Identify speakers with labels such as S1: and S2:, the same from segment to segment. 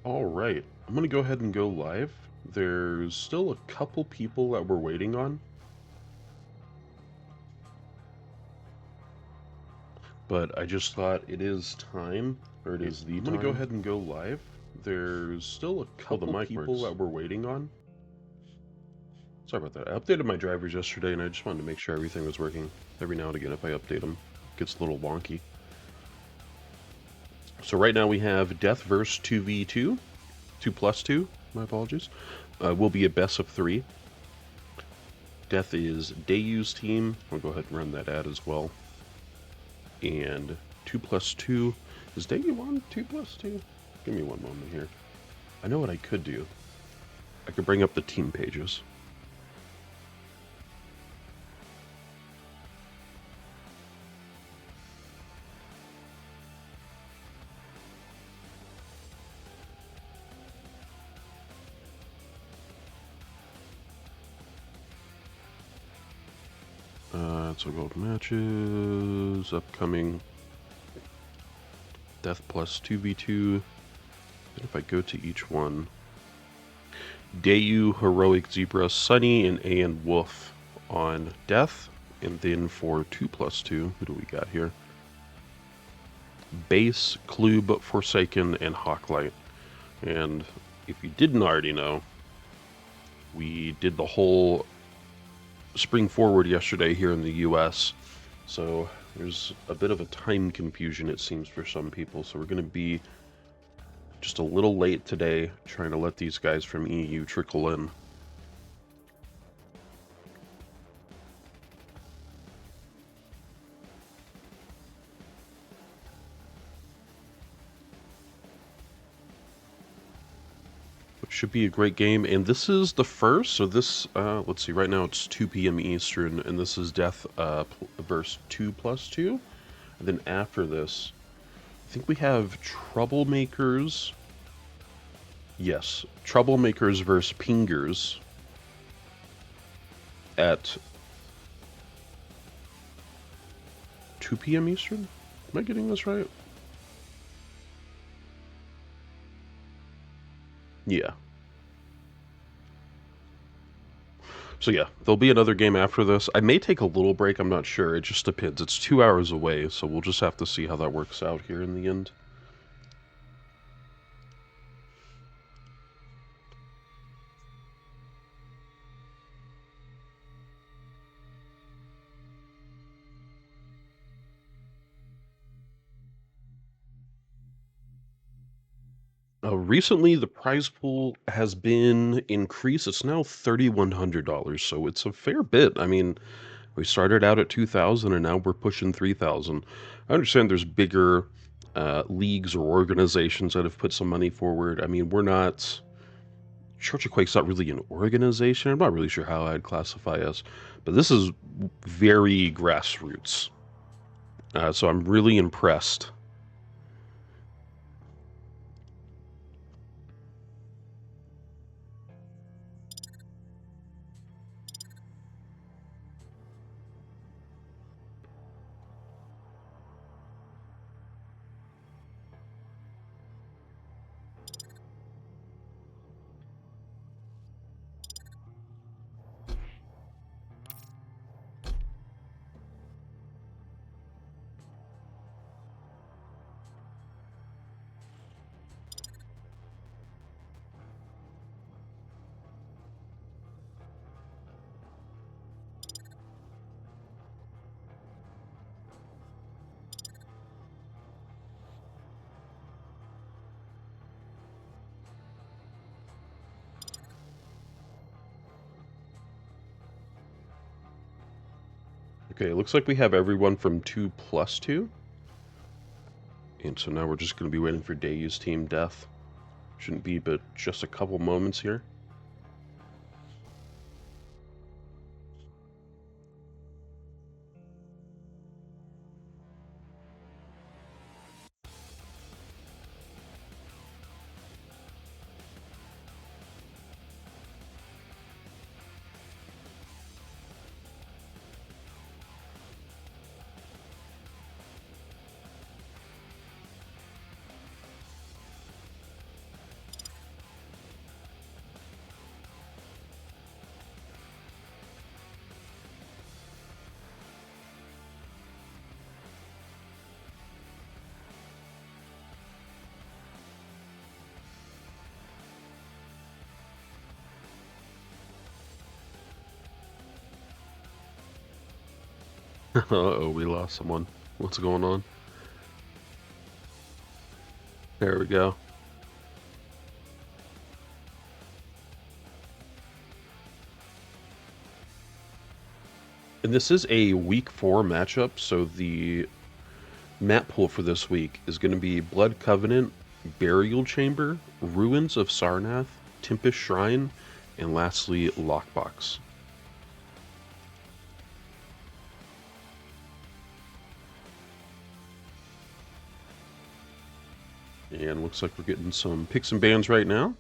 S1: All right, I'm gonna go ahead and go live. There's still a couple people that we're waiting on, but I just thought it is time, or it is the
S2: I'm
S1: time.
S2: gonna go
S1: ahead and go live. There's still a couple
S2: mic
S1: people
S2: works.
S1: that we're waiting on. Sorry about that. I updated my drivers yesterday, and I just wanted to make sure everything was working. Every now and again, if I update them, it gets a little wonky. So right now we have Death versus 2v2, 2+2. My apologies. Will be a best of 3. Death is Dayu's team. I'll go ahead and run that ad as well. And 2+2 is Dayu on 2+2? Give me one moment here. I know what I could do. I could bring up the team pages. So gold matches, upcoming Death plus 2v2. And if I go to each one, Dayu, Heroic Zebra, Sunny, and A and Wolf on Death. And then for 2+2, who do we got here? Base, Klube, Forsaken, and Hawklight. And if you didn't already know, we did the whole spring forward yesterday here in the US, so there's a bit of a time confusion, it seems, for some people. So we're going to be just a little late today, trying to let these guys from EU trickle in. Should be a great game, and this is the first. So this, let's see, right now it's 2 p.m. Eastern, and this is Death versus 2+2. And then after this, I think we have Troublemakers. Yes, Troublemakers versus Pingers at 2 p.m. Eastern. Am I getting this right? Yeah. So yeah, there'll be another game after this. I may take a little break, I'm not sure. It just depends. It's 2 hours away, so we'll just have to see how that works out here in the end. Recently, the prize pool has been increased. It's now $3,100, so it's a fair bit. I mean, we started out at 2,000, and now we're pushing 3,000. I understand there's bigger leagues or organizations that have put some money forward. I mean, we're not. Church of Quake's not really an organization. I'm not really sure how I'd classify us, but this is very grassroots. So I'm really impressed. Okay, it looks like we have everyone from 2+2. And so now we're just going to be waiting for Dayu's team Death. Shouldn't be but just a couple moments here. Uh-oh, we lost someone. What's going on? There we go. And this is a week 4 matchup, so the map pool for this week is going to be Blood Covenant, Burial Chamber, Ruins of Sarnath, Tempest Shrine, and lastly, Lockbox. And looks like we're getting some picks and bans right now.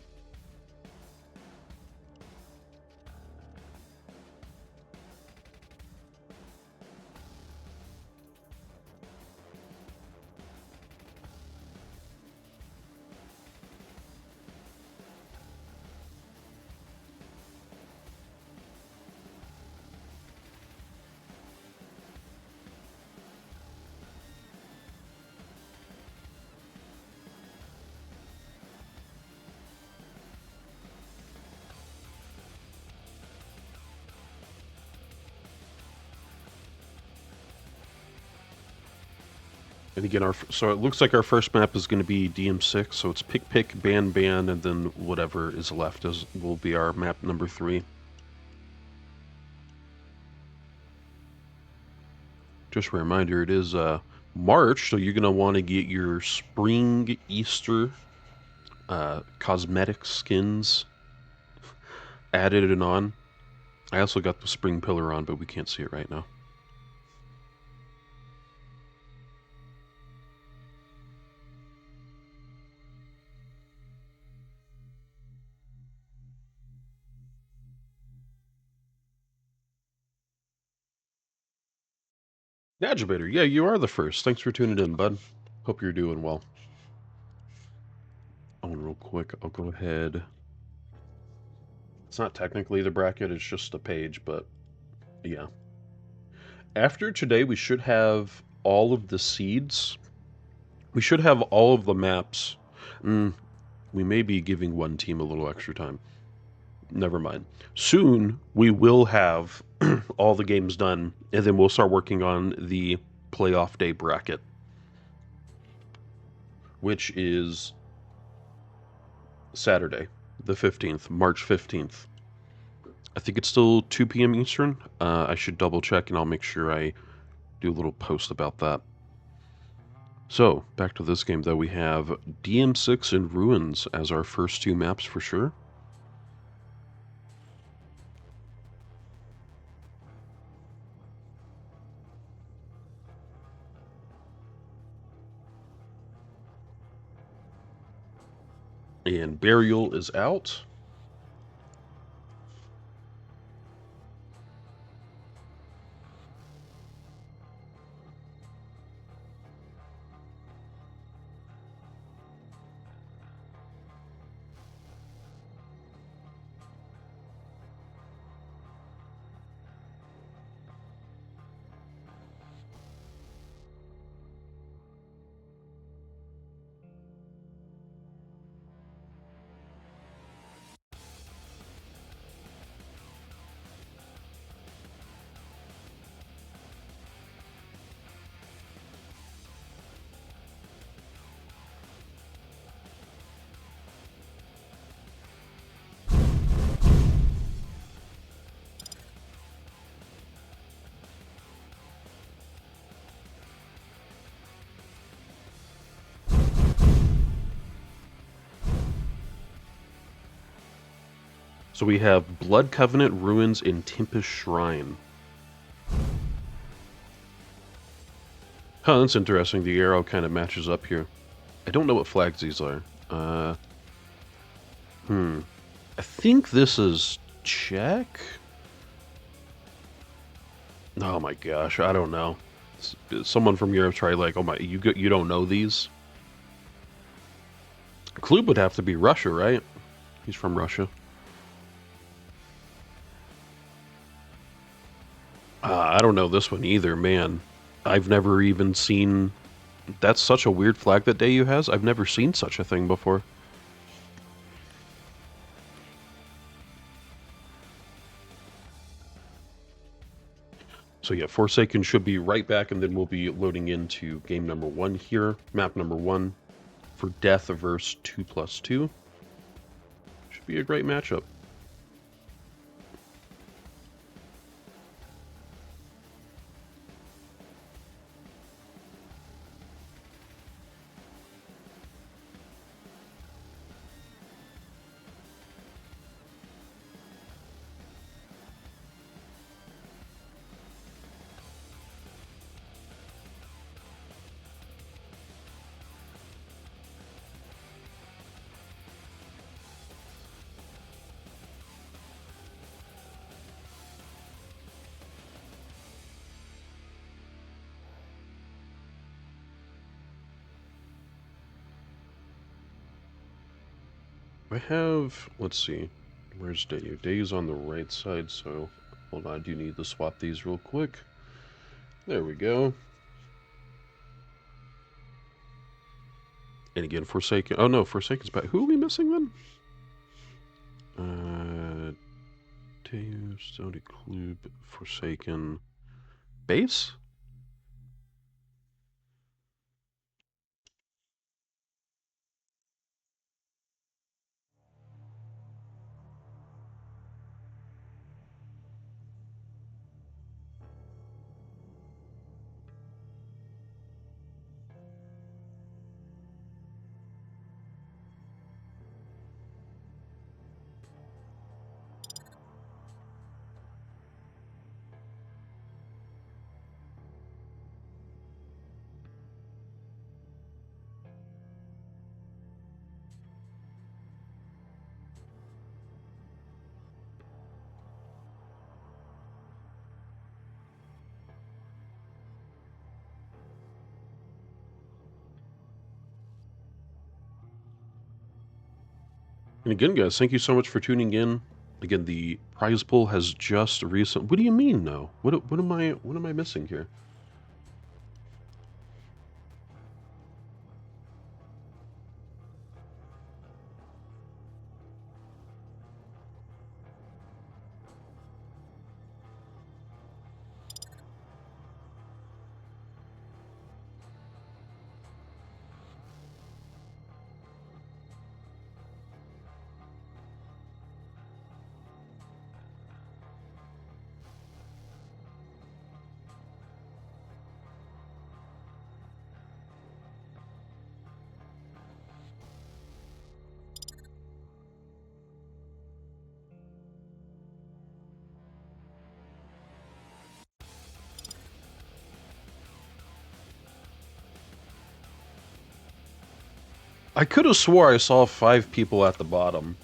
S1: And again, so it looks like our first map is going to be DM6, so it's pick, ban, and then whatever is left will be our map number 3. Just a reminder, it is March, so you're going to want to get your spring Easter cosmetic skins added and on. I also got the spring pillar on, but we can't see it right now. Nagibator, yeah, you are the first. Thanks for tuning in, bud. Hope you're doing well. Oh, and real quick, I'll go ahead. It's not technically the bracket, it's just a page, but yeah. After today, we should have all of the seeds. We should have all of the maps. We may be giving one team a little extra time. Never mind. Soon, we will have all the games done, and then we'll start working on the playoff day bracket, which is Saturday, the 15th, March 15th. I think it's still 2 p.m. Eastern. I should double check, and I'll make sure I do a little post about that. So, back to this game, though. We have DM6 and Ruins as our first 2 maps for sure. And Burial is out. So we have Blood Covenant, Ruins, and Tempest Shrine. Huh, that's interesting. The arrow kind of matches up here. I don't know what flags these are. I think this is Czech? Oh my gosh, I don't know. Someone from Europe tried like, oh my, you don't know these? Klub would have to be Russia, right? He's from Russia. I don't know this one either, man. I've never even seen... That's such a weird flag that Dayu has. I've never seen such a thing before. So yeah, Forsaken should be right back, and then we'll be loading into game number 1 here, map number 1 for Death versus 2+2. Should be a great matchup. I have, let's see, where's Dayu? Dayu's on the right side, so hold on, I do need to swap these real quick. There we go. And again, Forsaken. Oh no, Forsaken's back. Who are we missing then? Dayu, Stony Club, Forsaken. Base? And again, guys, thank you so much for tuning in. Again, the prize pool has just recent. What do you mean, no? What am I missing here? I could have swore I saw 5 people at the bottom.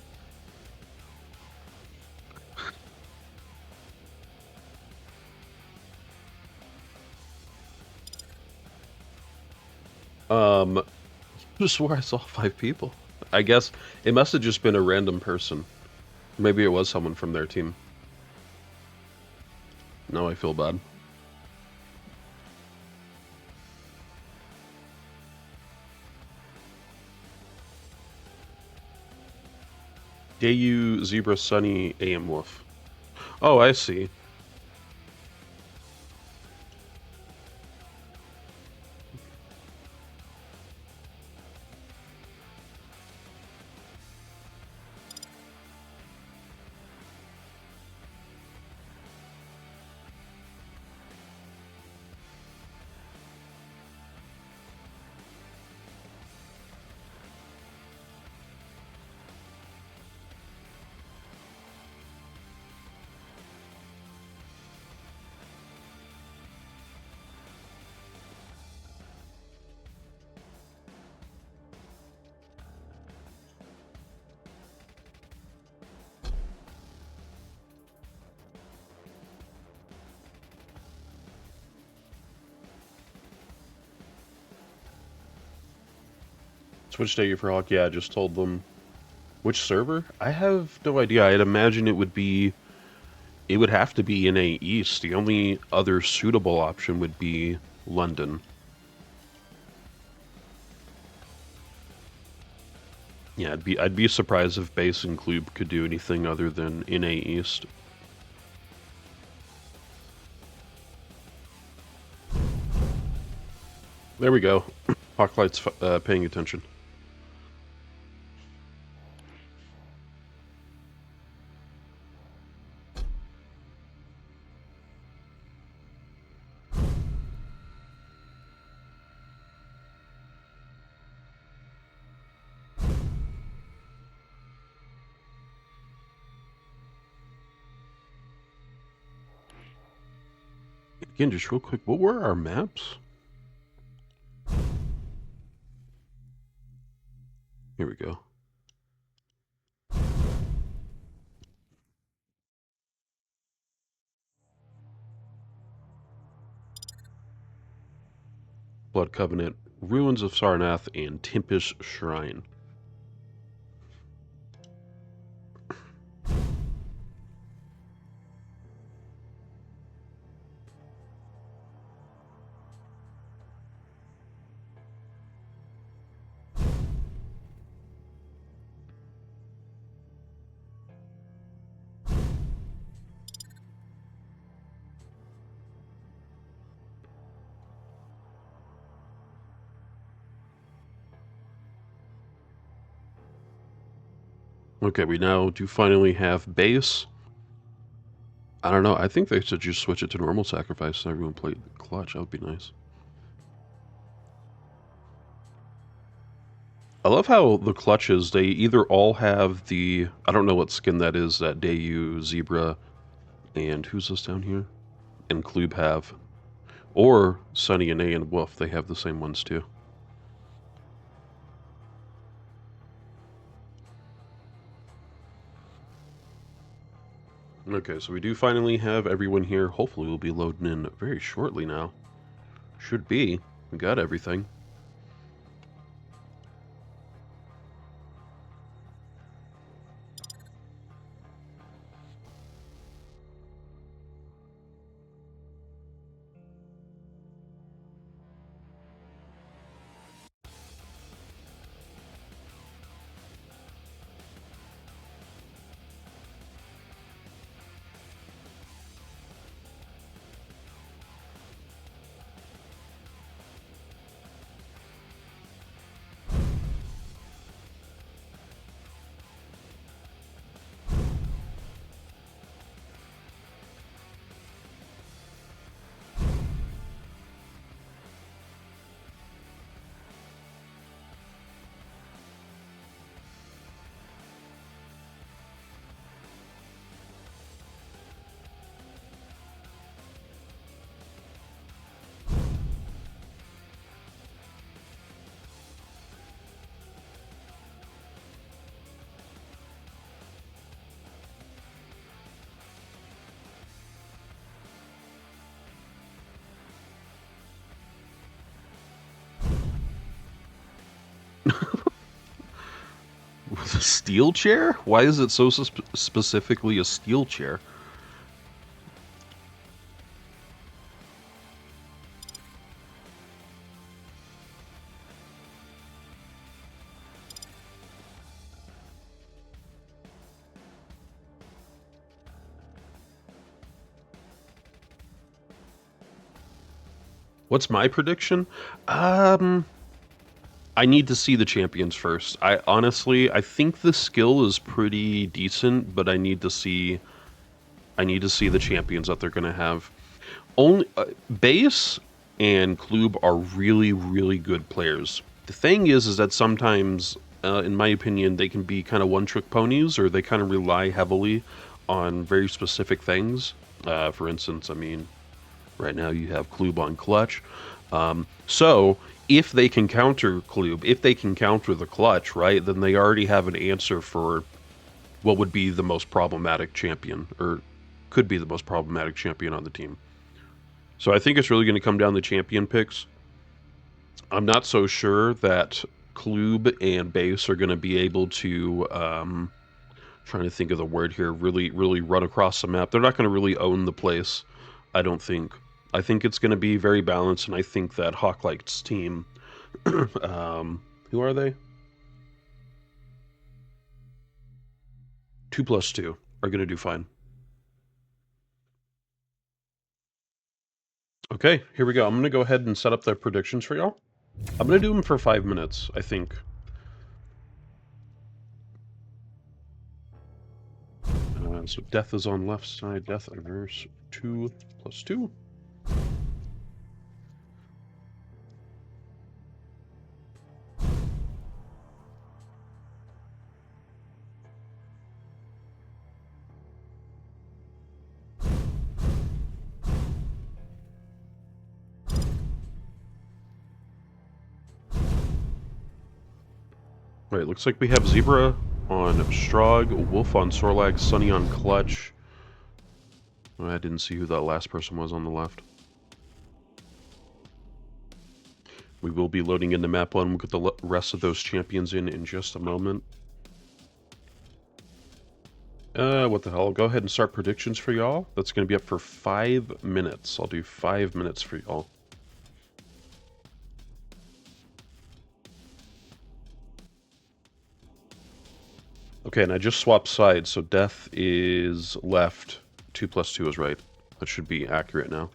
S1: I could have swore I saw 5 people. I guess it must have just been a random person. Maybe it was someone from their team. Now I feel bad. Dayu, Zebra, Sunny, AM Wolf. Oh, I see. Switch Dayu for Hawk. Yeah, I just told them. Which server? I have no idea. I'd imagine it would be. It would have to be NA East. The only other suitable option would be London. Yeah, I'd be surprised if Base and Klube could do anything other than NA East. There we go. Hawklight's paying attention. Again, just real quick, what were our maps? Here we go. Blood Covenant, Ruins of Sarnath, and Tempest Shrine. Okay, we now do finally have base. I don't know. I think they should just switch it to normal sacrifice so everyone played clutch. That would be nice. I love how the clutches, they either all have the, I don't know what skin that is, that Dayu, Zebra, and who's this down here? And Klube have. Or Sunny and A and Wolf, they have the same ones too. Okay, so we do finally have everyone here. Hopefully we'll be loading in very shortly now. Should be. We got everything. With a steel chair? Why is it so specifically a steel chair? What's my prediction? Um, I need to see the champions first. I honestly, I think the skill is pretty decent, but I need to see the champions that they're going to have. Only Base and Klube are really, really good players. The thing is that sometimes, in my opinion, they can be kind of one-trick ponies, or they kind of rely heavily on very specific things. For instance, I mean, right now you have Klube on clutch. So if they can counter Klube, if they can counter the clutch, right, then they already have an answer for what would be the most problematic champion, or could be the most problematic champion on the team. So I think it's really going to come down to champion picks. I'm not so sure that Klube and Base are going to be able to, trying to think of the word here, really run across the map. They're not going to really own the place, I don't think. I think it's going to be very balanced, and I think that Hawklight's team, who are they? 2+2 are going to do fine. Okay, here we go. I'm going to go ahead and set up the predictions for y'all. I'm gonna do them for 5 minutes, I think. So death is on left side, death inverse 2+2. Right, looks like we have Zebra on Strog, Wolf on Sorlag, Sunny on Clutch. Oh, I didn't see who that last person was on the left. We will be loading into map 1. We'll get the rest of those champions in just a moment. What the hell? I'll go ahead and start predictions for y'all. That's going to be up for 5 minutes. I'll do 5 minutes for y'all. Okay, and I just swapped sides, so death is left. 2+2 is right. That should be accurate now.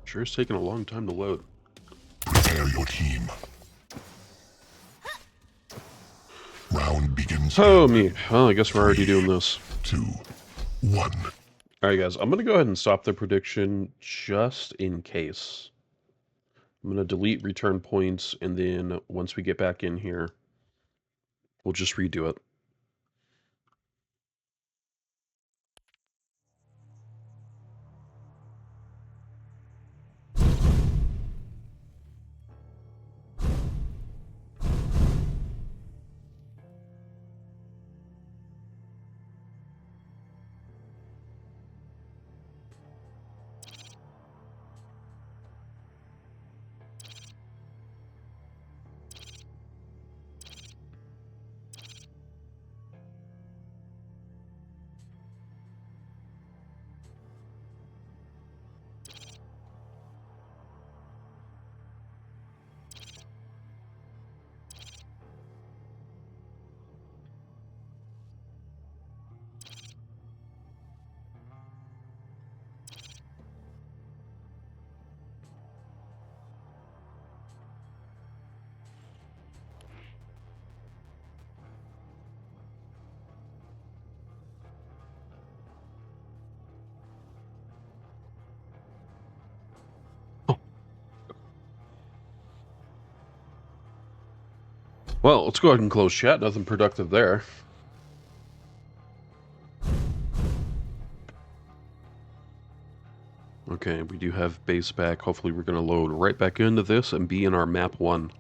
S1: Sure is taking a long time to load.
S2: Prepare your team. Round begins.
S1: Oh, me. Well, I guess we're already doing this.
S2: 2, 1.
S1: Alright, guys. I'm going to go ahead and stop the prediction just in case. I'm going to delete return points, and then once we get back in here, we'll just redo it. Well, let's go ahead and close chat. Nothing productive there. Okay, we do have base back. Hopefully we're going to load right back into this and be in our map 1.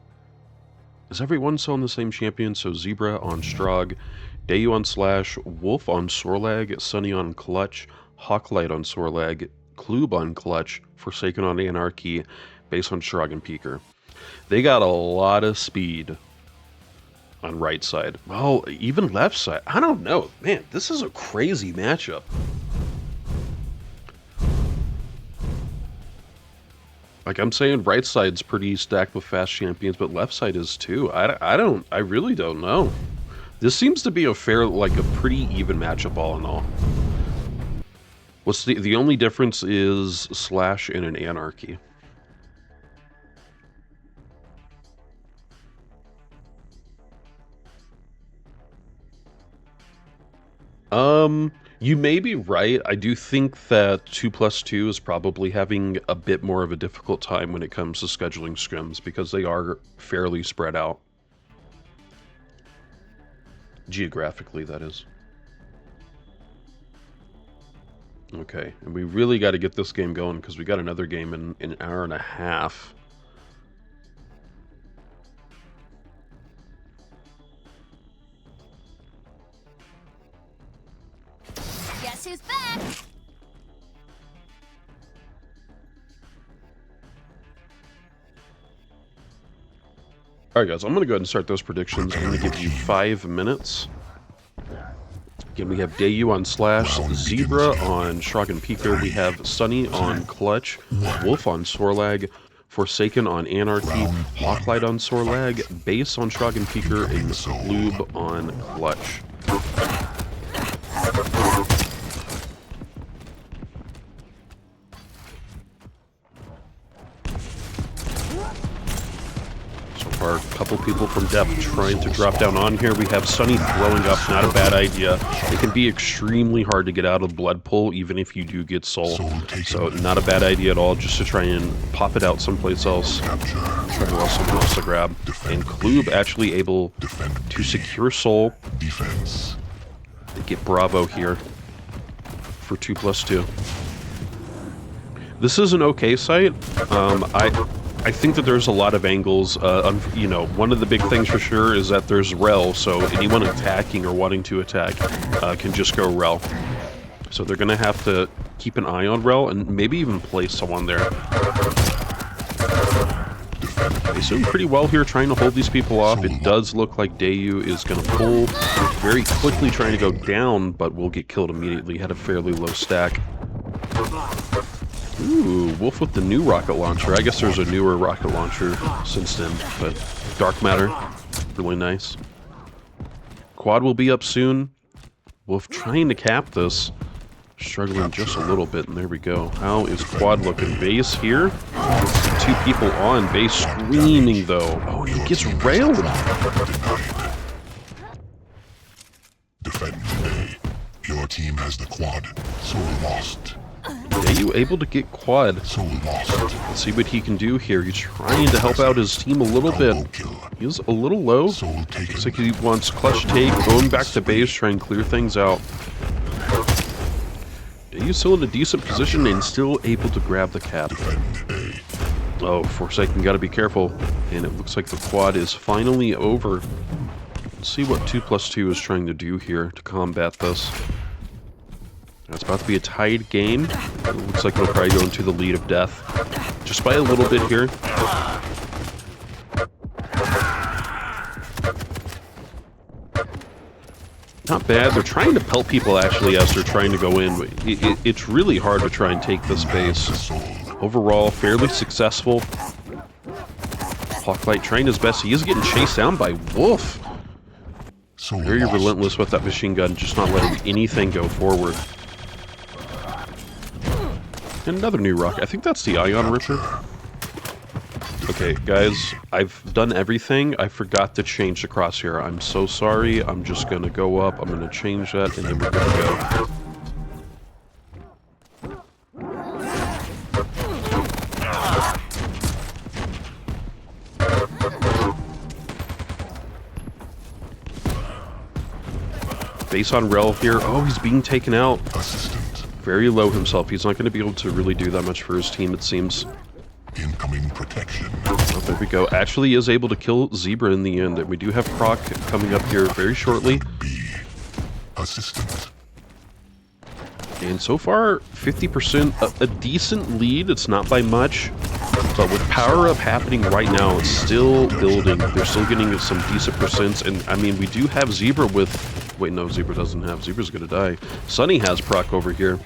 S1: Is everyone still on the same champion? So Zebra on Strog, Dayu on Slash, Wolf on Sorlag, Sunny on Clutch, Hawklight on Sorlag, Klube on Clutch, Forsaken on Anarchy, base on Strog and Peaker. They got a lot of speed on right side. Well, even left side. I don't know. Man, this is a crazy matchup. Like I'm saying, right side's pretty stacked with fast champions, but left side is too. I really don't know. This seems to be a pretty even matchup all in all. What's the only difference is Slash and an Anarchy. You may be right. I do think that 2+2 is probably having a bit more of a difficult time when it comes to scheduling scrims because they are fairly spread out. Geographically, that is. Okay, and we really got to get this game going because we got another game in an hour and a half.
S3: Guess who's back?
S1: Alright guys, I'm going to go ahead and start those predictions. I'm going to give you 5 minutes. Again, we have Dayu on Slash, Zebra on Strog and Peaker, we have Sunny on Clutch, Wolf on Sorlag, Forsaken on Anarchy, Hawklight on Sorlag, Base on Strog and Peaker, and Klube on Clutch. couple people from depth trying to drop down on here. We have Sunny throwing up, not a bad idea. It can be extremely hard to get out of Blood Pool, even if you do get Soul. So not a bad idea at all, just to try and pop it out someplace else. Try to allow someone else to grab. And Kloob actually able to secure Soul. Get Bravo here for 2+2. This is an okay site. I think that there's a lot of angles. You know, one of the big things for sure is that there's Rel, so anyone attacking or wanting to attack can just go Rel. So they're gonna have to keep an eye on Rel and maybe even place someone there. They doing pretty well here, trying to hold these people off. It does look like Dayu is gonna pull very quickly, trying to go down, but will get killed immediately. Had a fairly low stack. Ooh, Wolf with the new rocket launcher. I guess there's a newer rocket launcher since then, but Dark Matter, really nice. Quad will be up soon. Wolf trying to cap this. Struggling just a little bit, and there we go. How is Quad looking? Base here. Two people on. Base screaming, though. Oh, he gets railed.
S2: Defend A. Your team has the quad. Soul lost.
S1: Are you able to get Quad?
S2: Soul lost.
S1: Let's see what he can do here. He's trying to help out his team a little bit. He's a little low. Looks like he wants clutch take, going back to base, trying to clear things out. He's still in a decent position and still able to grab the cap. Oh, Forsaken, gotta be careful. And it looks like the Quad is finally over. Let's see what 2+2 is trying to do here to combat this. It's about to be a tied game. It looks like it'll probably go into the lead of death. Just by a little bit here. Not bad. They're trying to pelt people, actually, as they're trying to go in. It's really hard to try and take this base. Overall, fairly successful. Hawklight trying his best. He is getting chased down by Wolf. Very relentless with that machine gun, just not letting anything go forward. And another new rocket. I think that's the Ion Ripper. Okay, guys, I've done everything. I forgot to change the crosshair. I'm so sorry. I'm just going to go up. I'm going to change that, and then we're going to go. Base on Rel here. Oh, he's being taken out. Very low himself. He's not going to be able to really do that much for his team, it seems.
S2: Incoming protection.
S1: Oh, there we go. Actually is able to kill Zebra in the end. And we do have Proc coming up here very shortly.
S2: Assistant.
S1: And so far, 50%, a decent lead. It's not by much. But with power up happening right now, it's still building. They're still getting some decent percents. And I mean, we do have Zebra with... Wait, no, Zebra doesn't have. Zebra's going to die. Sunny has Proc over here.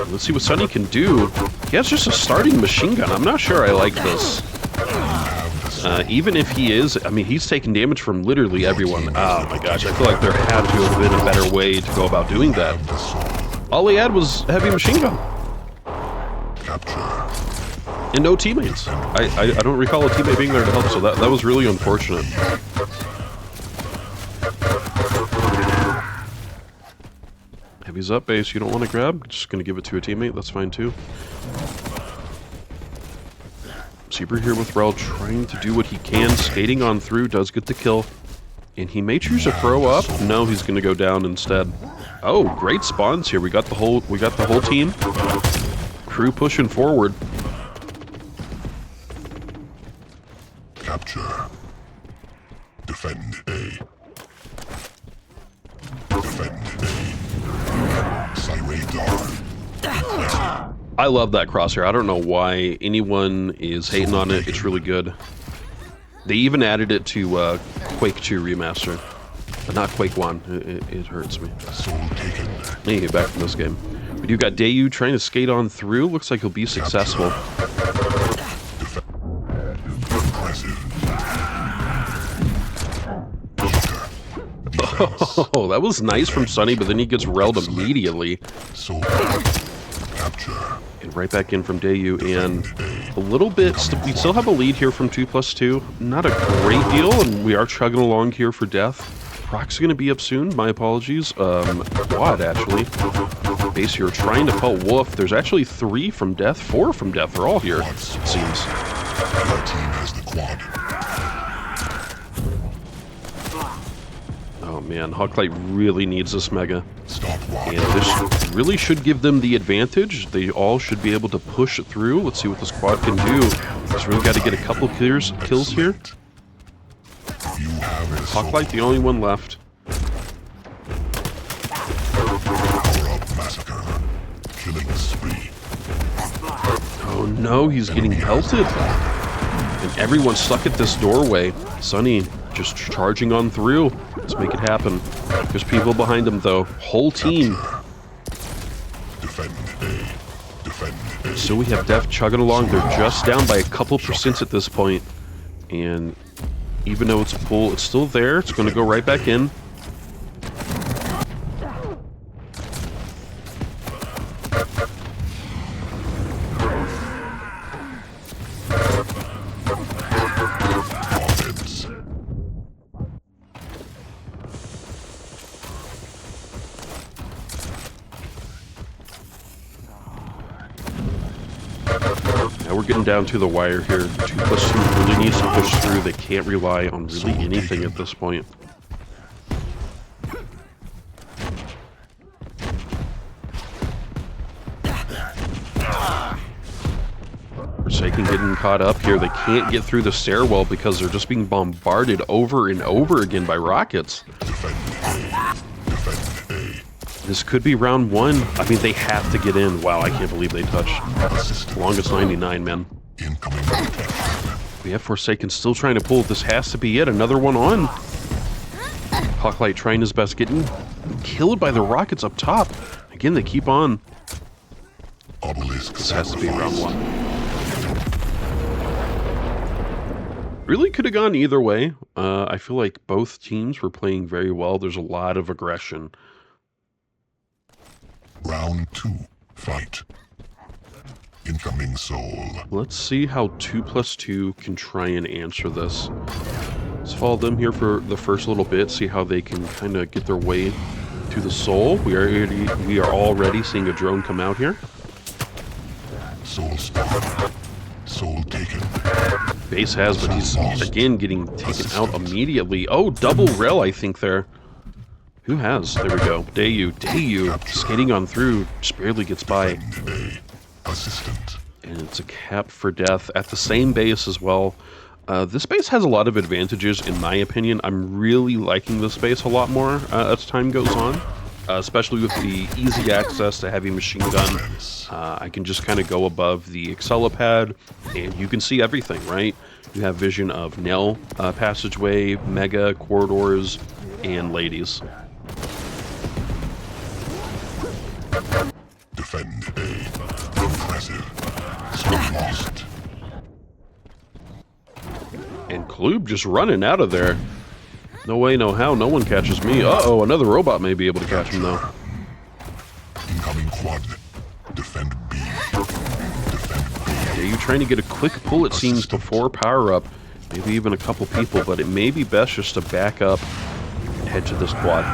S1: Let's see what Sunny can do. He has just a starting machine gun. I'm not sure I like this. Even if he is, I mean, he's taking damage from literally everyone. Oh my gosh, I feel like there had to have been a better way to go about doing that. All he had was heavy machine gun. And no teammates. I don't recall a teammate being there to help, so that was really unfortunate. Heavy's up, base. You don't want to grab? Just going to give it to a teammate. That's fine, too. Zebra here with Rel, trying to do what he can. Skating on through, does get the kill. And he may choose to throw up. No, he's going to go down instead. Oh, great spawns here. We got the whole team. Crew pushing forward.
S2: Capture. Defend A.
S1: I love that crosshair. I don't know why anyone is hating on it. It's really good. They even added it to Quake 2 Remaster. But not Quake 1. It hurts me. Let me get back from this game. We do got Dayu trying to skate on through. Looks like he'll be successful. Oh, that was nice from Sunny, but then he gets railed immediately. And right back in from Dayu, and a little bit, we still have a lead here from 2+2. Not a great deal, and we are chugging along here for death. Proc's gonna be up soon, my apologies. Quad, actually. Base here trying to pull Wolf. There's actually 3 from death, 4 from death. They're all here, it seems.
S2: Your team has the quad.
S1: Oh man, Hawklight really needs this Mega.
S2: Stop
S1: And this really should give them the advantage. They all should be able to push it through. Let's see what this quad can do. Just really got to get a couple kills here.
S2: You have a
S1: Hawklight, the only one left.
S2: power-up massacre. Killing spree.
S1: Oh no, he's getting pelted. And everyone's stuck at this doorway. Sunny just charging on through. Let's make it happen. There's people behind him though. Whole team.
S2: Defend A. Defend A.
S1: So we have Def chugging along. They're just down by a couple percent at this point. And even though it's a pull, it's still there. It's going to go right back in.
S2: Offense.
S1: Now we're getting down to the wire here. 2+2 really needs to push through. They can't rely on really anything at this point. Forsaken getting caught up here. They can't get through the stairwell because they're just being bombarded over and over again by rockets.
S2: Defend A. Defend A.
S1: This could be round 1. I mean, they have to get in. Wow, I can't believe they touched.
S2: Assistance.
S1: Longest 99, man.
S2: Incoming protection.
S1: We have Forsaken still trying to pull. This has to be it. Another one on. Hawklight trying his best, getting killed by the rockets up top. Again, they keep on.
S2: Obelisk
S1: This has to be round
S2: sacrifice.
S1: 1. Really could have gone either way. I feel like both teams were playing very well. There's a lot of aggression.
S2: Round 2. Fight. Incoming soul.
S1: Let's see how 2+2 can try and answer this. Let's follow them here for the first little bit, see how they can kind of get their way to the soul. We are already seeing a drone come out here.
S2: Soul spawned. Soul taken.
S1: Base has, but he's again getting taken out immediately. Oh, double rail, I think there. Who has? There we go. Dayu skating on through, just barely gets by.
S2: Defend A. Assistant.
S1: And it's a cap for death at the same base as well. This base has a lot of advantages, in my opinion. I'm really liking this base a lot more as time goes on, especially with the easy access to heavy machine gun. I can just kind of go above the Accelipad, and you can see everything, right? You have vision of Nell passageway, Mega, corridors, and ladies.
S2: Defend A. Impressive. Soul lost.
S1: And Klube just running out of there. No way, no how, no one catches me. Uh-oh, another robot may be able to catch him, though.
S2: Incoming quad. Defend B. Defend B.
S1: Yeah, you're trying to get a quick pull, it seems, before power-up. Maybe even a couple people, but it may be best just to back up and head to this quad.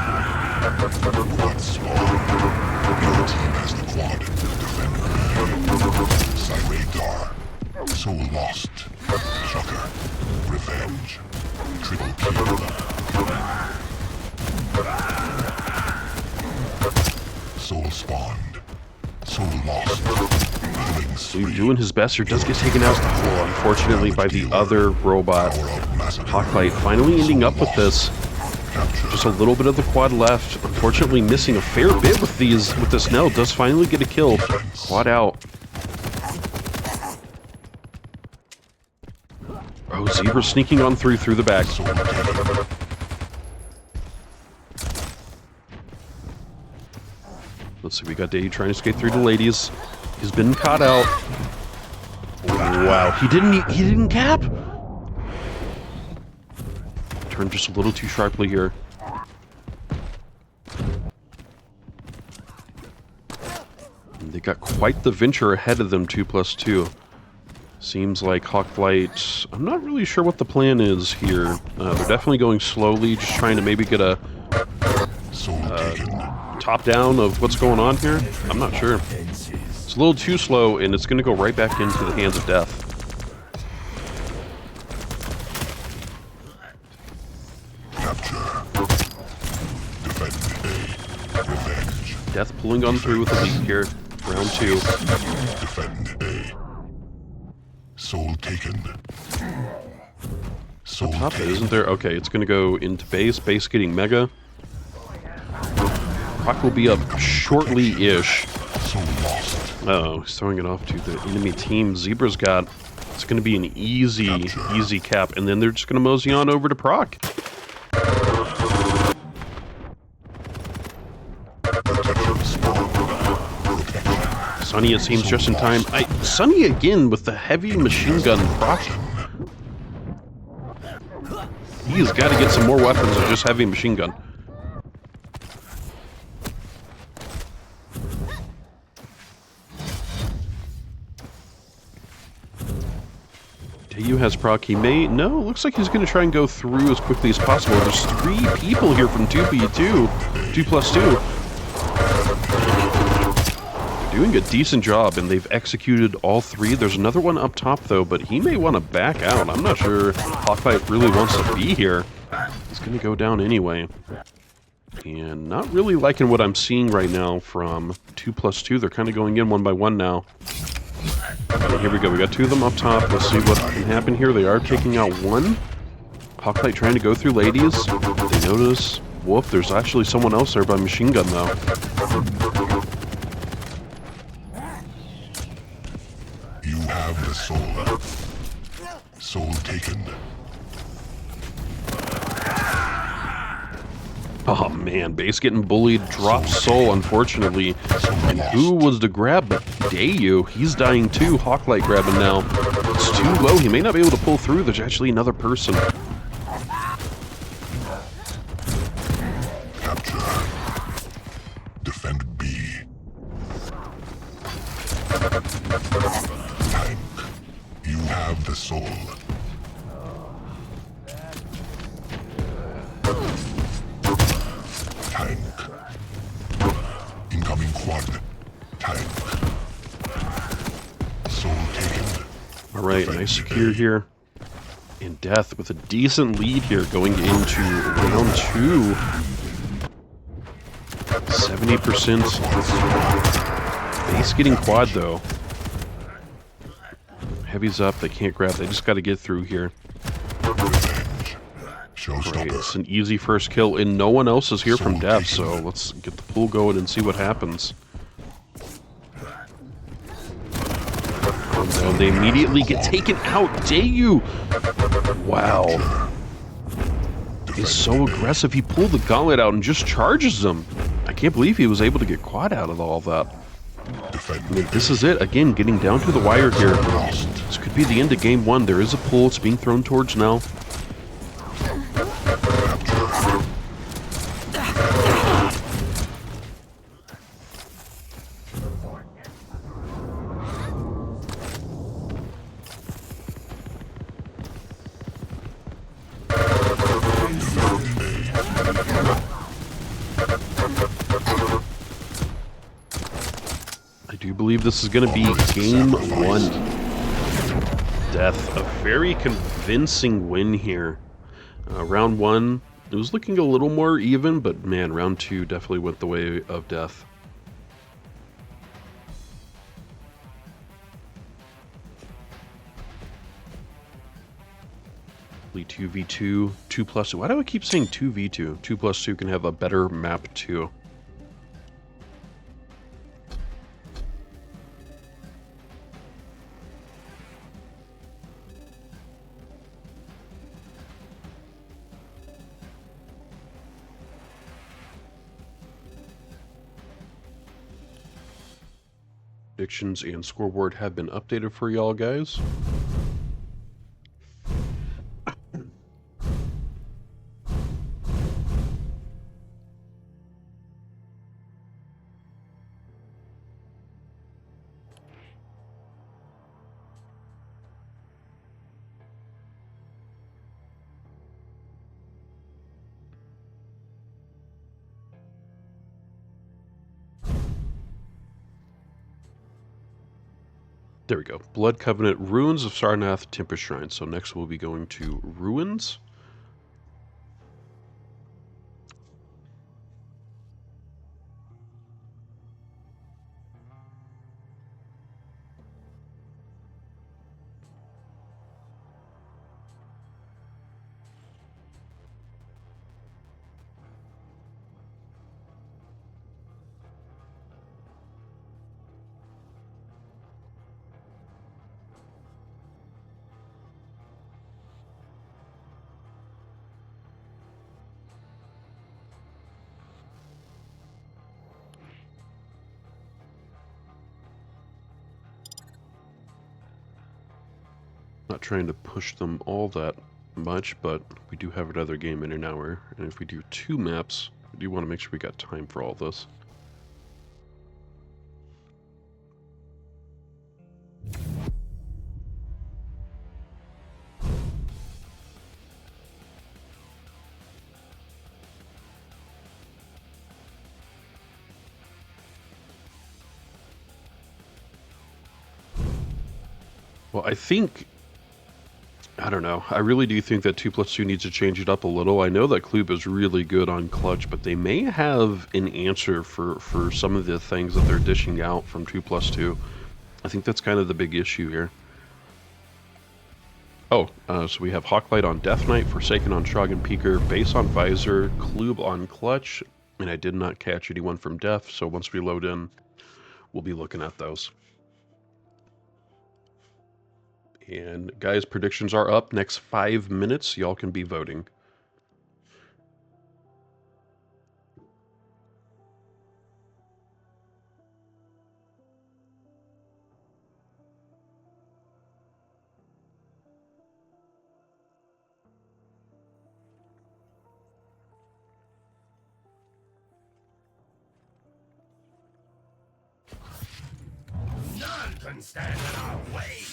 S2: Quad spawn. Your team has the quad. Defend B. Cyradar. Soul lost. Shocker. Revenge. Triple kill. Soul spawned. Soul lost. Killing
S1: So
S2: spree.
S1: doing his best here, does get taken out, oh, unfortunately, by the other robot.
S2: Power-up massacre.
S1: Hawklight finally ending up with this.
S2: Capture.
S1: Just a little bit of the quad left. Unfortunately, missing a fair bit with this Nell. Does finally get a kill. Quad out. Oh, Zebra sneaking on through the back.
S2: Soul taken.
S1: Let's see, we got Dayu trying to skate through the ladies. He's been caught out. Wow, he didn't cap. Turned just a little too sharply here. And they got quite the venture ahead of them, 2+2. Seems like Hawkflight, I'm not really sure what the plan is here. They're definitely going slowly, just trying to maybe get a top down of what's going on here. I'm not sure. It's a little too slow, and it's going to go right back into the hands of death. Death pulling on through with the lead here. Round 2.
S2: Defend A. Soul taken. Soul
S1: Top
S2: taken.
S1: isn't there? Okay, it's going to go into base. Base getting mega. Rock will be up shortly-ish.
S2: Soul lost.
S1: Uh-oh, he's throwing it off to the enemy team. Zebra's got... It's going to be an easy cap, and then they're just going to mosey on over to Proc. Sunny, it seems, just in time. Sunny again with the heavy machine gun Proc. He's got to get some more weapons than just heavy machine gun. Dayu has proc. He may... No, looks like he's going to try and go through as quickly as possible. There's 3 people here from 2v2. 2+2. Doing a decent job, and they've executed all 3. There's another one up top, though, but he may want to back out. I'm not sure Hawkeye really wants to be here. He's going to go down anyway. And not really liking what I'm seeing right now from 2+2. They're kind of going in one by one now. Okay, here we go. We got 2 of them up top. Let's see what can happen here. They are taking out 1. Hawkeye trying to go through ladies. They notice... Whoop, there's actually someone else there by machine gun, though.
S2: You have the soul. Soul taken.
S1: Oh man, base getting bullied, drops soul, unfortunately. And who was the grab? But Dayu, he's dying too. Hawklight grabbing now. It's too low, he may not be able to pull through. There's actually another person.
S2: Capture. Defend B. Tank. You have the soul. Tank. Incoming quad. Tank. Soul taken.
S1: Alright, nice secure here. And Death with a decent lead here going into round 2. 70%. Base getting quad though. Heavy's up, they can't grab, they just gotta get through here.
S2: Revenge. Showstopper.
S1: Right, it's an easy first kill, and no one else is here from Death, so let's get the pool going and see what happens. And they immediately get taken out. Dayu! Wow. He's so aggressive, he pulled the gauntlet out and just charges them. I can't believe he was able to get quad out of all that. I mean, this is it. Again, getting down to the wire here. This could be the end of game 1. There is a pull. It's being thrown towards now. I do believe this is going to be game 1. Death, a very convincing win here. Round 1, it was looking a little more even, but man, round 2 definitely went the way of Death. Only 2v2, 2+2. Why do I keep saying 2v2? 2+2 can have a better map too. Predictions and scoreboard have been updated for y'all guys. There we go. Blood Covenant, Ruins of Sarnath, Tempest Shrine. So next we'll be going to Ruins. Not trying to push them all that much, but we do have another game in an hour, and if we do 2 maps, we do want to make sure we got time for all this. Well, I don't know. I really do think that 2+2 needs to change it up a little. I know that Klub is really good on clutch, but they may have an answer for some of the things that they're dishing out from 2+2. I think that's kind of the big issue here. Oh, so we have Hawklight on Death Knight, Forsaken on Shrog and Peaker, Base on Visor, Klub on Clutch, and I did not catch anyone from Def, so once we load in, we'll be looking at those. And guys, predictions are up. Next 5 minutes, y'all can be voting.
S4: None can stand in our way.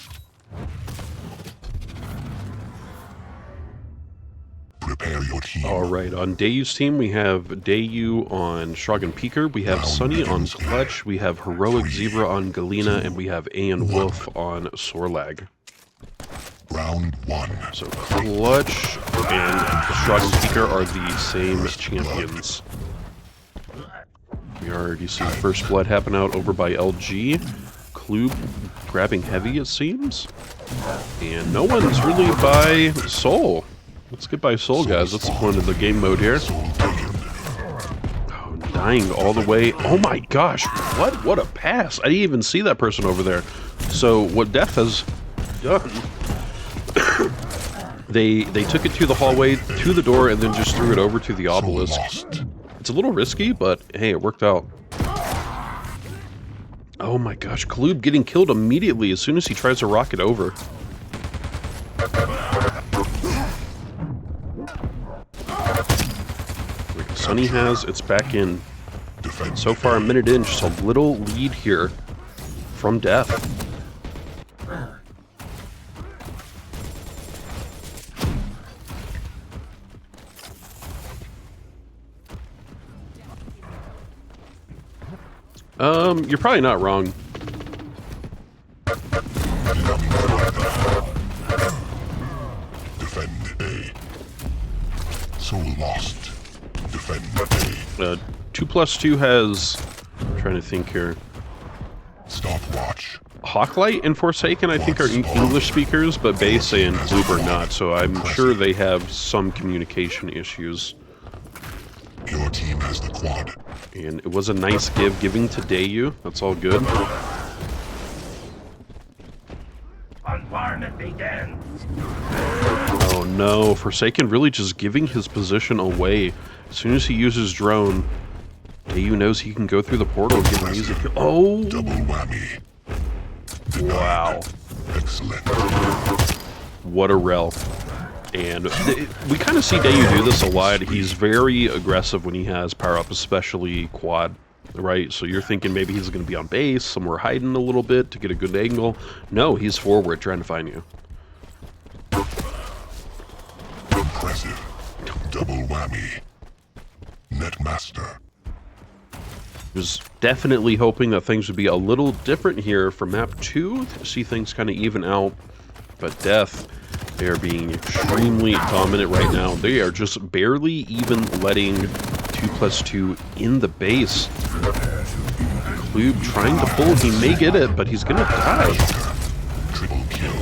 S2: Prepare your team.
S1: Alright, on Dayu's team, we have Dayu on Shrog and Peaker, we have Sunny on Clutch, we have Heroic Zebra on Galena, and we have Ayan Wolf on Sorlag.
S2: Round 1.
S1: So Clutch and Shrog and Peaker are the same champions. We already see First Blood happen out over by LG. Klub grabbing heavy, it seems. And no one's really by Soul. Let's get by Soul, guys. That's the point of the game mode here. Oh, dying all the way. Oh my gosh, what a pass. I didn't even see that person over there. So what Def has done, they took it to the hallway, to the door, and then just threw it over to the obelisk. It's a little risky, but hey, it worked out. Oh my gosh, Klub getting killed immediately as soon as he tries to rocket over. Sunny has, it's back in. So far, a minute in, just a little lead here from Def. You're probably not wrong.
S2: Defend A. Soul lost. Defend A.
S1: 2+2 has... I'm trying to think here.
S2: Stopwatch.
S1: Hawklight and Forsaken, I think, are English speakers, but Base and Klub are not, so I'm sure they have some communication issues.
S2: Your team has the quad.
S1: And it was a nice giving to Dayu. That's all good.
S4: Bombardment begins.
S1: Oh no, Forsaken really just giving his position away. As soon as he uses drone, Dayu knows he can go through the portal and get an easy kill. Oh!
S2: Double whammy.
S1: Wow.
S2: Excellent.
S1: What a rel. And we kind of see Dayu do this a lot. He's very aggressive when he has power up, especially quad, right? So you're thinking maybe he's going to be on base, somewhere hiding a little bit to get a good angle. No, he's forward trying to find you.
S2: Impressive. Double whammy. Netmaster.
S1: Was definitely hoping that things would be a little different here for map 2, to see things kind of even out. But Death, they are being extremely dominant right now. They are just barely even letting 2+2 in the base. Klube trying to pull, he may get it, but he's gonna die.
S2: Triple kill.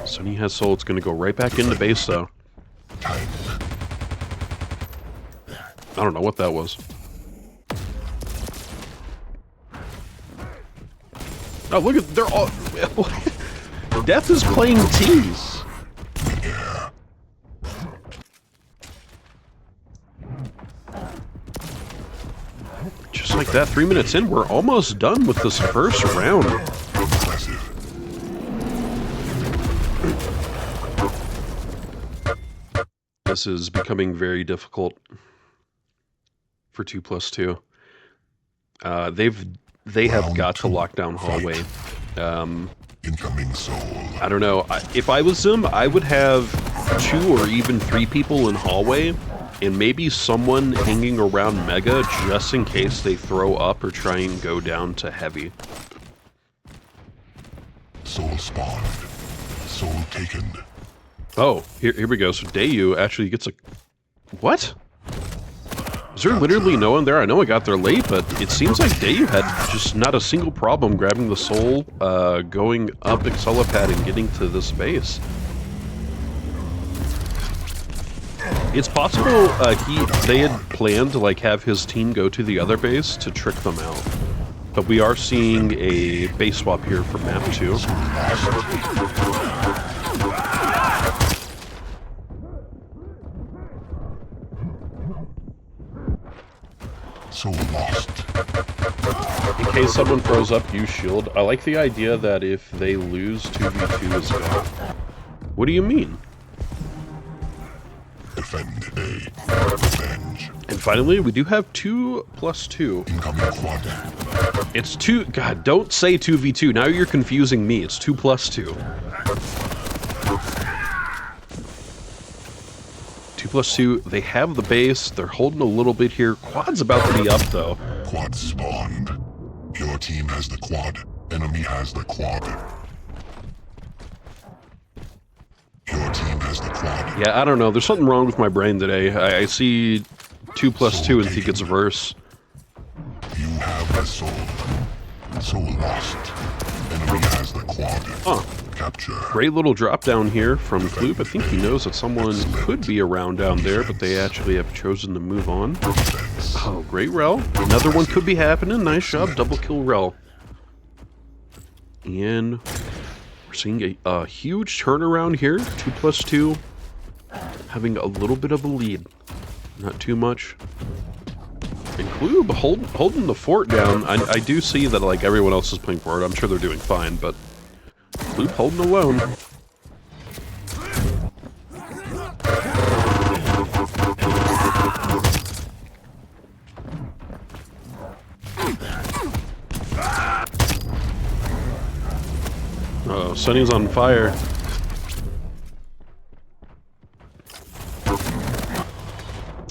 S1: Sunny has soul, it's gonna go right back into base though.
S2: Tank.
S1: I don't know what that was. Oh, look at, they're all... Death is playing tees. Just like that, 3 minutes in, we're almost done with this first round.
S2: Impressive.
S1: This is becoming very difficult for 2+2. They have got to lock down hallway.
S2: Incoming soul.
S1: I don't know. If I was them, I would have 2 or even 3 people in hallway, and maybe someone hanging around Mega just in case they throw up or try and go down to heavy.
S2: Soul spawned. Soul taken.
S1: Oh, here we go. So Dayu actually gets a... What? Is there literally no one there? I know I got there late, but it seems like Dayu had just not a single problem grabbing the soul, going up Excelipad and getting to this base. It's possible they had planned to like have his team go to the other base to trick them out. But we are seeing a base swap here for map 2.
S2: Soul lost.
S1: In case someone throws up, use shield. I like the idea that if they lose 2v2 as well. What do you mean?
S2: Defend A. Revenge.
S1: And finally, we do have 2+2.
S2: Incoming quad.
S1: It's 2... God, don't say 2v2. Now you're confusing me. It's 2+2. 2+2, they have the base. They're holding a little bit here. Quad's about to be up, though.
S2: Quad spawned. Your team has the quad. Enemy has the quad. Your team has the quad.
S1: Yeah, I don't know. There's something wrong with my brain today. I see 2+2 and think it's verse.
S2: You have the soul. Soul lost. Enemy has the quad.
S1: Huh.
S2: Capture.
S1: Great little drop down here from Klube. I think he knows that someone could be around down there, but they actually have chosen to move on.
S2: Defense.
S1: Oh, great Rel. Another one could be happening. Nice job. Double kill Rel. And we're seeing a huge turnaround here. 2+2. Having a little bit of a lead. Not too much. And Klube holding the fort down. I do see that like everyone else is playing forward. I'm sure they're doing fine, but Klube holding alone. Oh, Sunny's on fire.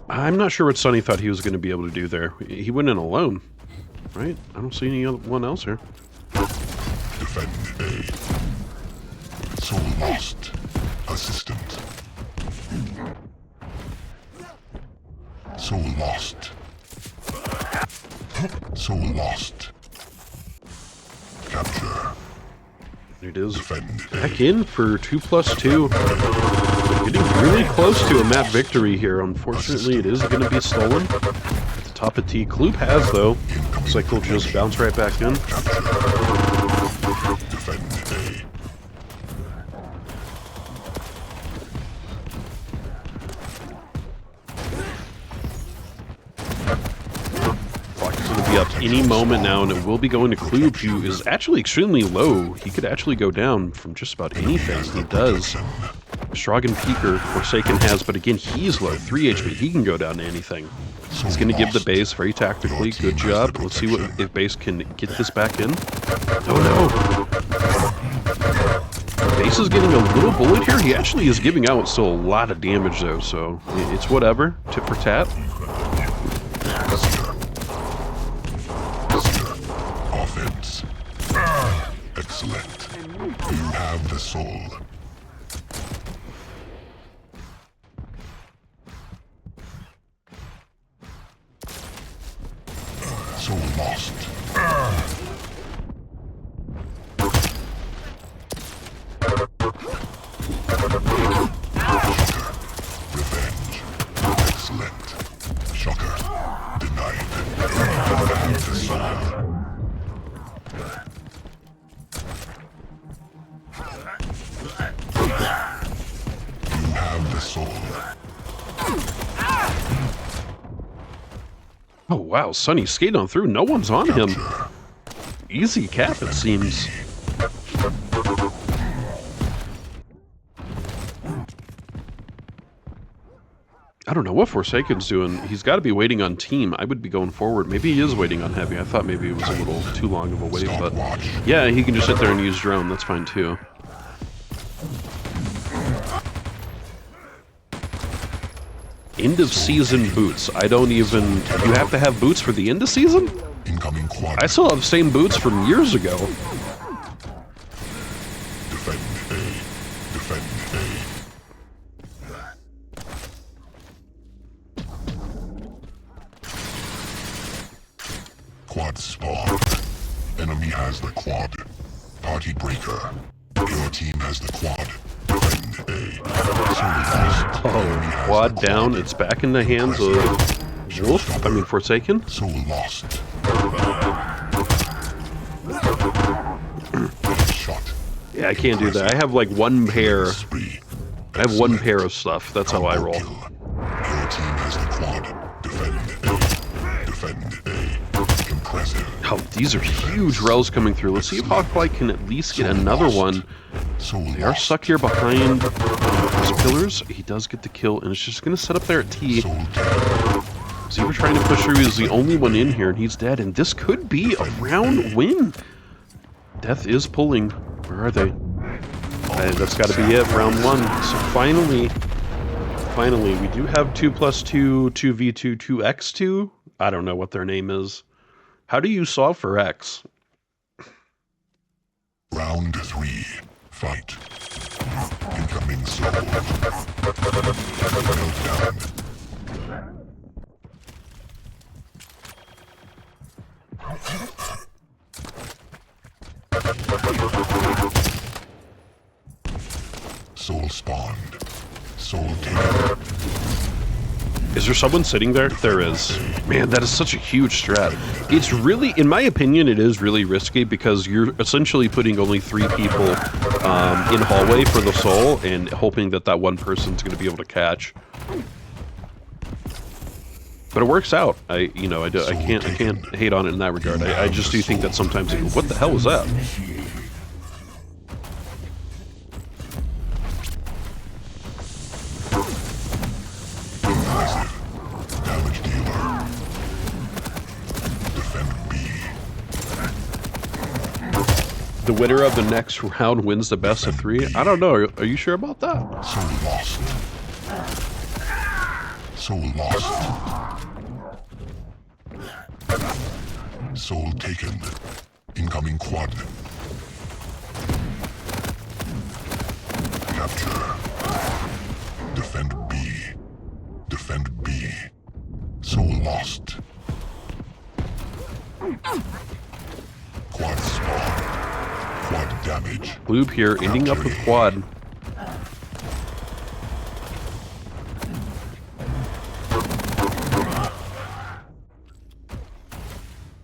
S1: I'm not sure what Sunny thought he was going to be able to do there. He went in alone, right? I don't see anyone else here.
S2: Defend A. Soul lost. Assistant. Soul lost. Soul lost. Capture.
S1: There it is.
S2: Defend A.
S1: Back in for 2+2. Getting really close to a map victory here. Unfortunately, it is going to be stolen. At the top of T. Klube has, though. Looks like he'll just bounce right back in.
S2: Defend A.
S1: Clock is going to be up any moment now, and it will be going to Klube, who is actually extremely low. He could actually go down from just about anything. He does. Strogg and Peeker, Forsaken has, but again, he's low. 3 HP. He can go down to anything. He's going to give the base very tactically. Good job. Let's see if base can get this back in. Oh no! Base is getting a little bullet here. He actually is giving out still a lot of damage though, so it's whatever. Tit for tat.
S2: the soul. Soul lost. Revenge. Excellent. Shocker. Denied. And the soul. You have the soul.
S1: Oh wow, Sonny skating on through. No one's on him.
S2: Capture.
S1: Easy cap, it seems. I don't know what Forsaken's doing. He's got to be waiting on team. I would be going forward. Maybe he is waiting on heavy. I thought maybe it was a little too long of a wait, but yeah, he can just sit there and use drone. That's fine too. End of season boots. I don't even. You have to have boots for the end of season?
S2: Incoming quad.
S1: I still have the same boots from years ago.
S2: Defend A. Defend A. Quad spawn. Enemy has the quad. Party breaker. Your team has the quad. Defend A.
S1: Oh, quad down. It's back in the hands of Wolf. I mean, Forsaken.
S2: Soul lost. Shot.
S1: Yeah, I can't do that. I have like one pair.
S2: Spree.
S1: I have one pair of stuff. That's how I roll.
S2: Kill. Your team has the quad. Defend A. Defend A. Impressive.
S1: Oh, these are huge rails coming through. Let's see if Hawkfly can at least get another one.
S2: Soul
S1: They are
S2: lost.
S1: stuck here behind those pillars. He does get the kill, and it's just going to set up there at T.
S2: Soul taken.
S1: Zebra trying to push through. He's the only one in here, and he's dead. And this could be a round win. Death is pulling. Where are they? That's got to be it. Round one. So finally, we do have 2+2, 2v2, 2x2. I don't know what their name is. How do you solve for X?
S2: Round 3. Fight. Incoming soul. Meltdown. Soul spawned. Soul taken.
S1: Is there someone sitting there? There is. Man, that is such a huge strat. It's really, in my opinion, it is really risky because you're essentially putting only 3 people in hallway for the soul and hoping that that one person's going to be able to catch. But it works out. I can't hate on it in that regard. I just do think that sometimes you go, what the hell was that?
S2: Damage dealer. Defend B.
S1: The winner of the next round wins the best of 3? I don't know. Are you sure about that?
S2: Soul lost. Soul lost. Soul taken. Incoming quad. Capture. Defend B. Defend B. Soul lost. Quad spawn. Quad damage.
S1: Lube here, ending up with quad.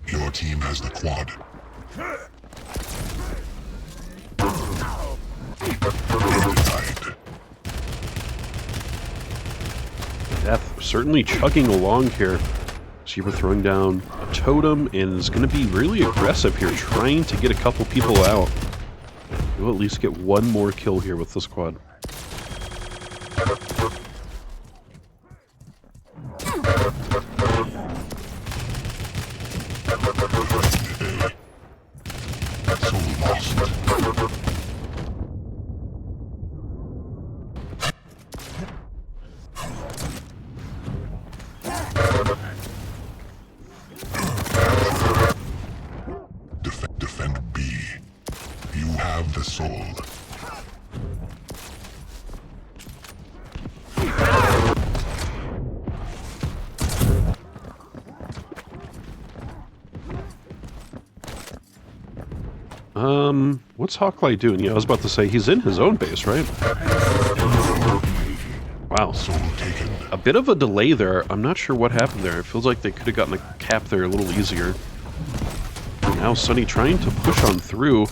S2: Your team has the quad. Denied.
S1: Death certainly chugging along here. Zebra throwing down a totem and is going to be really aggressive here, trying to get a couple people out. We'll at least get one more kill here with this quad.
S2: Soul lost. Defend B. You have the soul.
S1: What's Hawklight doing? Yeah, I was about to say, he's in his own base, right? Wow.
S2: Soul taken.
S1: A bit of a delay there. I'm not sure what happened there. It feels like they could have gotten a cap there a little easier. Now Sunny trying to push on through.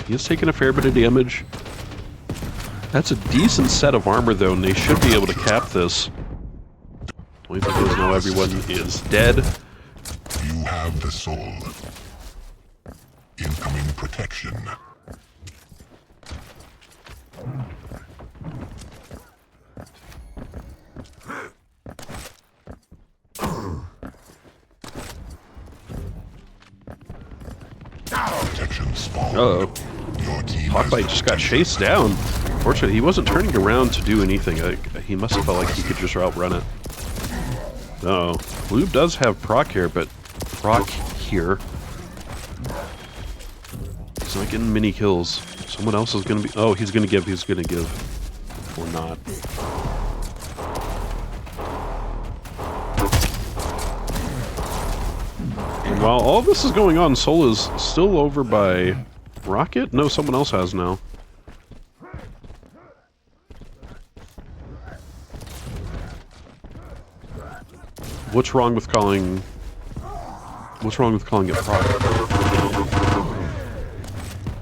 S1: He's taking a fair bit of damage. That's a decent set of armor, though, and they should be able to cap this. Only thing is now everyone is dead.
S2: You have the soul. Incoming protection. Protection spawn.
S1: Uh-oh.
S2: Your team
S1: Hawklight just got chased down. Fortunately, he wasn't turning around to do anything. He must have felt like he could just outrun it. Uh-oh. Blue does have proc here, but proc here. He's not getting many kills. Someone else is going to be... Oh, he's going to give. He's going to give. Or not. And while all this is going on, Soul is still over by Rocket? No, someone else has now. What's wrong with calling... What's wrong with calling it proc?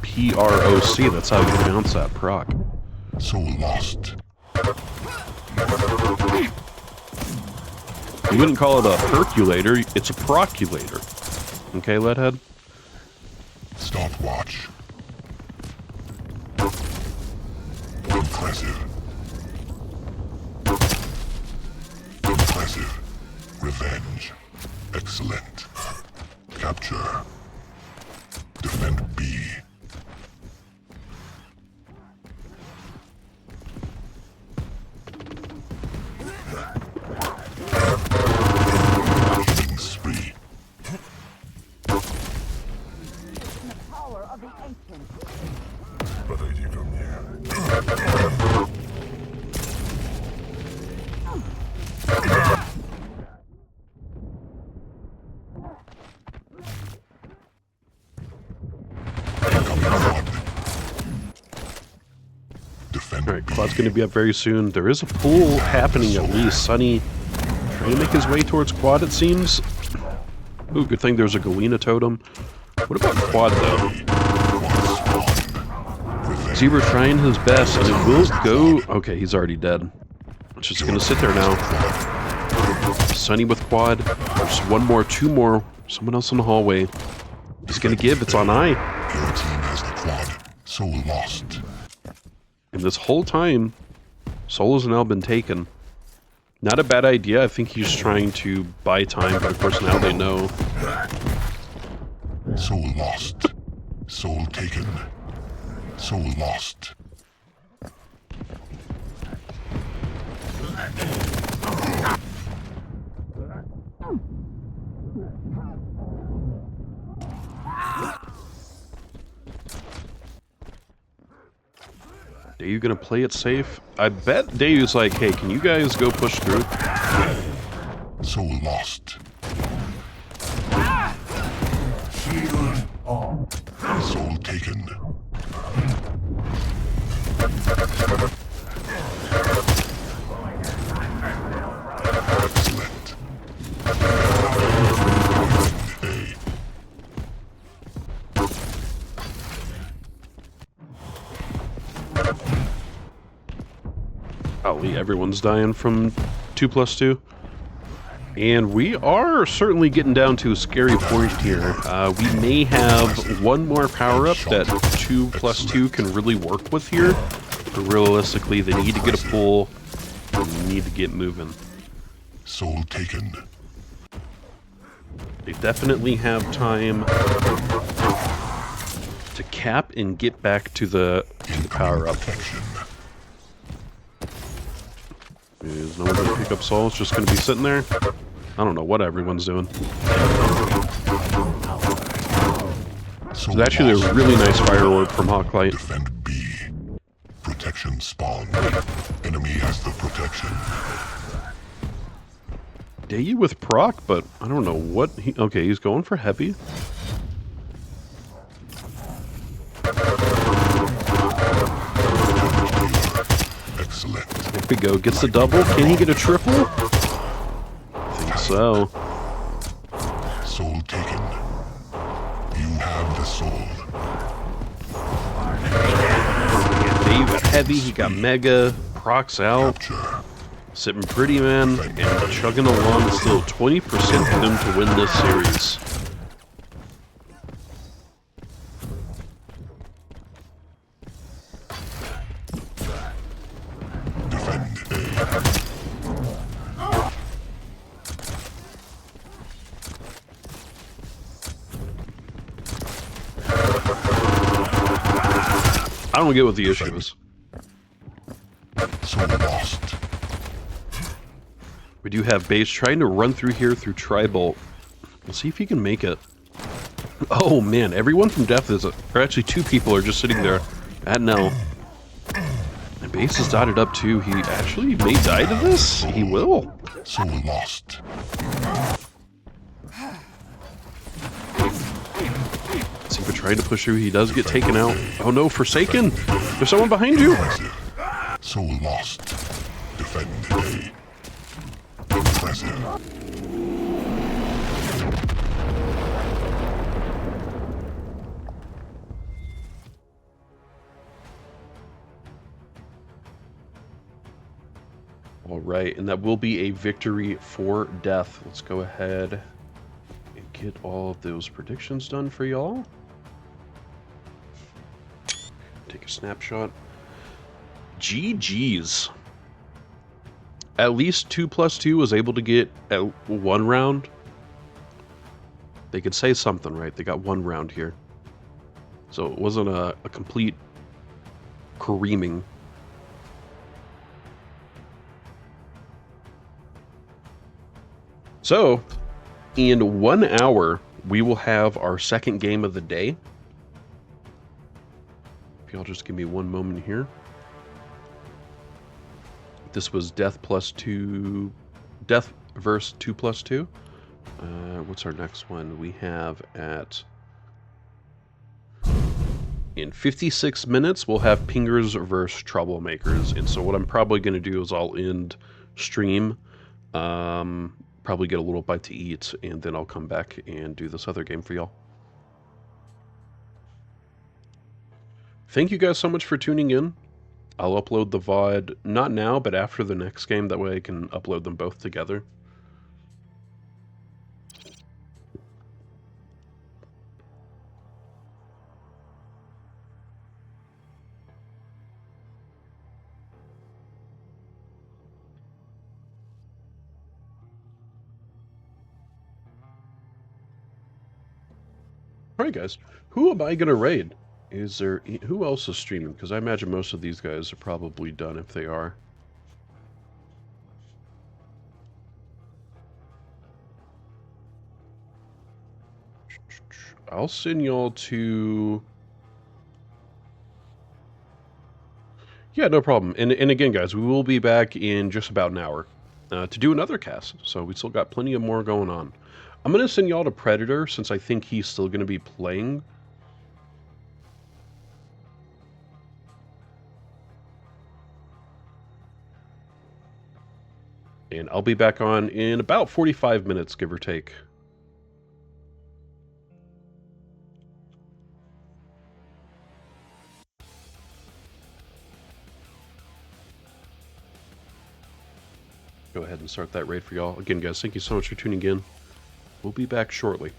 S1: P-R-O-C, that's how you pronounce that, proc.
S2: soul lost.
S1: You wouldn't call it a percolator, it's a proculator. Okay, Leadhead?
S2: Stopwatch. Impressive. Impressive. Revenge. Excellent. Capture. Defend B. Killing spree.
S1: Alright, Quad's going to be up very soon. There is a pool happening at least. Sunny trying to make his way towards Quad, it seems. Ooh, good thing there's a Galena totem. What about Quad, though? Zebra trying his best, and it will go... Okay, he's already dead. It's just going to sit there now. Sunny with Quad. There's one more, two more. Someone else in the hallway. He's going to give. It's on eye.
S2: Your team has the quad. Soul lost.
S1: And this whole time, Soul has now been taken. Not a bad idea. I think he's trying to buy time, but of course now they know.
S2: Soul lost. Soul taken. Soul lost.
S1: Dayu gonna play it safe? I bet Dayu's like, hey, can you guys go push through?
S2: Soul lost. Soul taken. Excellent. A.
S1: Golly, everyone's dying from 2+2. And we are certainly getting down to a scary point here. We may have one more power-up that 2+2 can really work with here. But realistically, they need to get a pull. They need to get moving.
S2: Soul taken.
S1: They definitely have time to cap and get back to the power-up.
S2: Protection.
S1: Is no one going to pick up Soul? It's just going to be sitting there? I don't know what everyone's doing.
S2: Soul
S1: It's actually
S2: lost.
S1: a really nice fire orb from Hawklight.
S2: Defend B. Protection spawn. Enemy has the protection.
S1: Dayu with proc, but I don't know what he... Okay, he's going for heavy. we go. Gets the double. Can he get a triple? I think so.
S2: Soul taken. You have the soul.
S1: Dave got heavy. He got mega. Procs out.
S2: Capture.
S1: Sitting pretty, man. And chugging along. Still 20% for them to win this series.
S2: Defend A.
S1: I don't get what the issue is.
S2: Soul lost.
S1: We do have base trying to run through here through Tri-Bolt. We'll see if he can make it. Oh man, everyone from Death is, or actually 2 people are just sitting there at Nell. And base is dotted up too. He actually may die to this. He will.
S2: Soul lost.
S1: See if we're trying to push through. He does get taken out. Oh no, Forsaken! There's someone behind you!
S2: Impressive. Soul lost. Defend A. Impressive.
S1: Alright, and that will be a victory for Death. Let's go ahead and get all of those predictions done for y'all. Take a snapshot. GG's. At least 2+2 was able to get at 1 round. They could say something, right? They got 1 round here. So it wasn't a complete careening. So, in 1 hour, we will have our second game of the day. If y'all just give me one moment here. This was Death +2, Death versus 2+2. What's our next one? We have at, in 56 minutes, we'll have Pingers versus Troublemakers. And so what I'm probably going to do is I'll end stream, probably get a little bite to eat, and then I'll come back and do this other game for y'all. Thank you guys so much for tuning in. I'll upload the VOD, not now, but after the next game. That way I can upload them both together. Alright guys, who am I going to raid? Is there... who else is streaming? Because I imagine most of these guys are probably done if they are. I'll send y'all to... yeah, no problem. And again, guys, we will be back in just about an hour to do another cast. So we still got plenty of more going on. I'm going to send y'all to Predator since I think he's still going to be playing. And I'll be back on in about 45 minutes, give or take. Go ahead and start that raid for y'all. Again, guys, thank you so much for tuning in. We'll be back shortly.